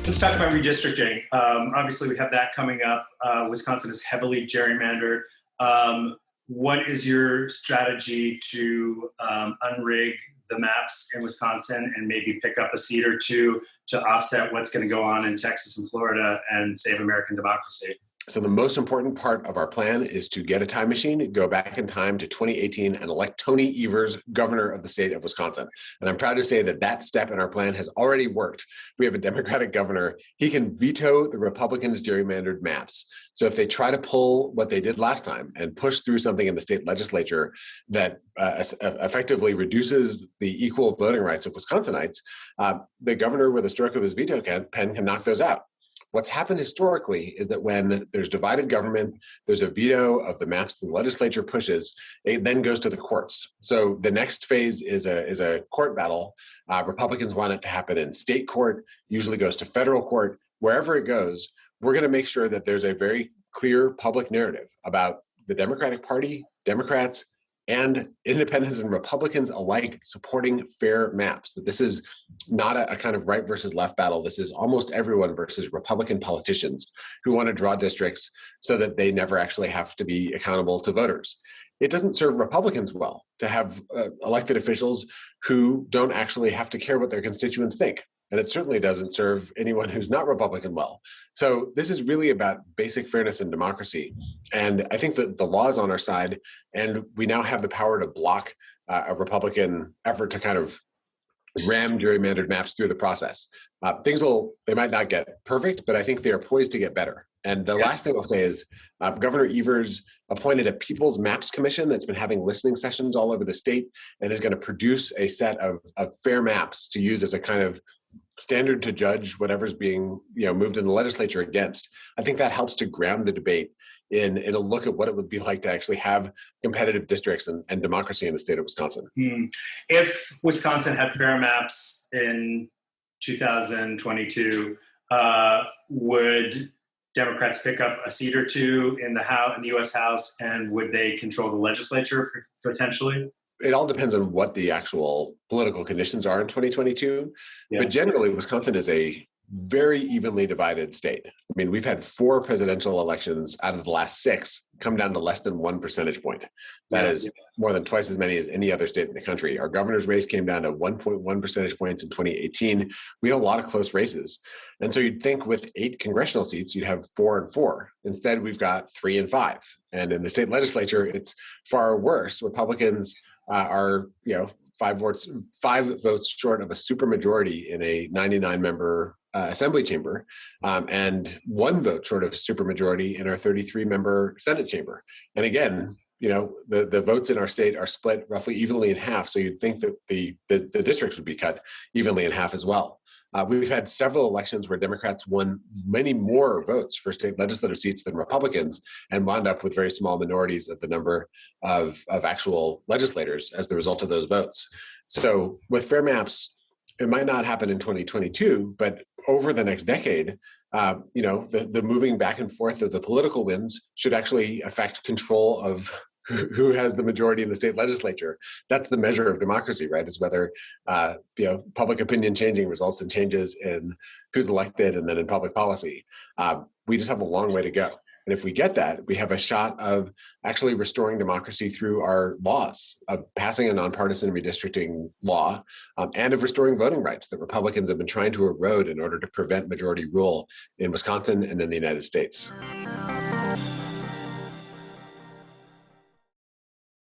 Let's talk about redistricting. Obviously, we have that coming up. Wisconsin is heavily gerrymandered. What is your strategy to unrig the maps in Wisconsin and maybe pick up a seat or two to offset what's going to go on in Texas and Florida and save American democracy? So the most important part of our plan is to get a time machine, go back in time to 2018 and elect Tony Evers governor of the state of Wisconsin. And I'm proud to say that that step in our plan has already worked. We have a Democratic governor. He can veto the Republicans' gerrymandered maps. So if they try to pull what they did last time and push through something in the state legislature that effectively reduces the equal voting rights of Wisconsinites, the governor with a stroke of his veto pen can knock those out. What's happened historically is that when there's divided government, there's a veto of the maps the legislature pushes, it then goes to the courts. So the next phase is a court battle. Republicans want it to happen in state court, usually goes to federal court. Wherever it goes, we're going to make sure that there's a very clear public narrative about the Democratic Party, Democrats, and independents and Republicans alike supporting fair maps. That this is not a kind of right versus left battle. This is almost everyone versus Republican politicians who want to draw districts so that they never actually have to be accountable to voters. It doesn't serve Republicans well to have elected officials who don't actually have to care what their constituents think. And it certainly doesn't serve anyone who's not Republican well. So this is really about basic fairness and democracy. And I think that the law is on our side, and we now have the power to block a Republican effort to kind of ram gerrymandered maps through the process. They might not get perfect, but I think they are poised to get better. And the last thing I'll say is Governor Evers appointed a People's Maps Commission that's been having listening sessions all over the state and is going to produce a set of fair maps to use as a kind of standard to judge whatever's being moved in the legislature against. I think that helps to ground the debate in a look at what it would be like to actually have competitive districts and democracy in the state of Wisconsin. If Wisconsin had fair maps in 2022, would Democrats pick up a seat or two in the U.S. House, and would they control the legislature potentially? It all depends on what the actual political conditions are in 2022. Yeah. But generally, Wisconsin is a very evenly divided state. I mean, we've had 4 presidential elections out of the last 6 come down to less than 1 percentage point. That is more than twice as many as any other state in the country. Our governor's race came down to 1.1 percentage points in 2018. We had a lot of close races. And so you'd think with 8 congressional seats, you'd have 4 and 4. Instead, we've got 3 and 5. And in the state legislature, it's far worse. Republicans are 5 votes short of a supermajority in a 99-member assembly chamber, and 1 vote short of supermajority in our 33-member Senate chamber. And again, the votes in our state are split roughly evenly in half. So you'd think that the districts would be cut evenly in half as well. We've had several elections where Democrats won many more votes for state legislative seats than Republicans and wound up with very small minorities of the number of actual legislators as the result of those votes. So with fair maps, it might not happen in 2022, but over the next decade, the moving back and forth of the political winds should actually affect control of who has the majority in the state legislature. That's the measure of democracy, right? Is whether public opinion changing results in changes in who's elected and then in public policy. We just have a long way to go. And if we get that, we have a shot of actually restoring democracy through our laws, of passing a nonpartisan redistricting law, and of restoring voting rights that Republicans have been trying to erode in order to prevent majority rule in Wisconsin and in the United States.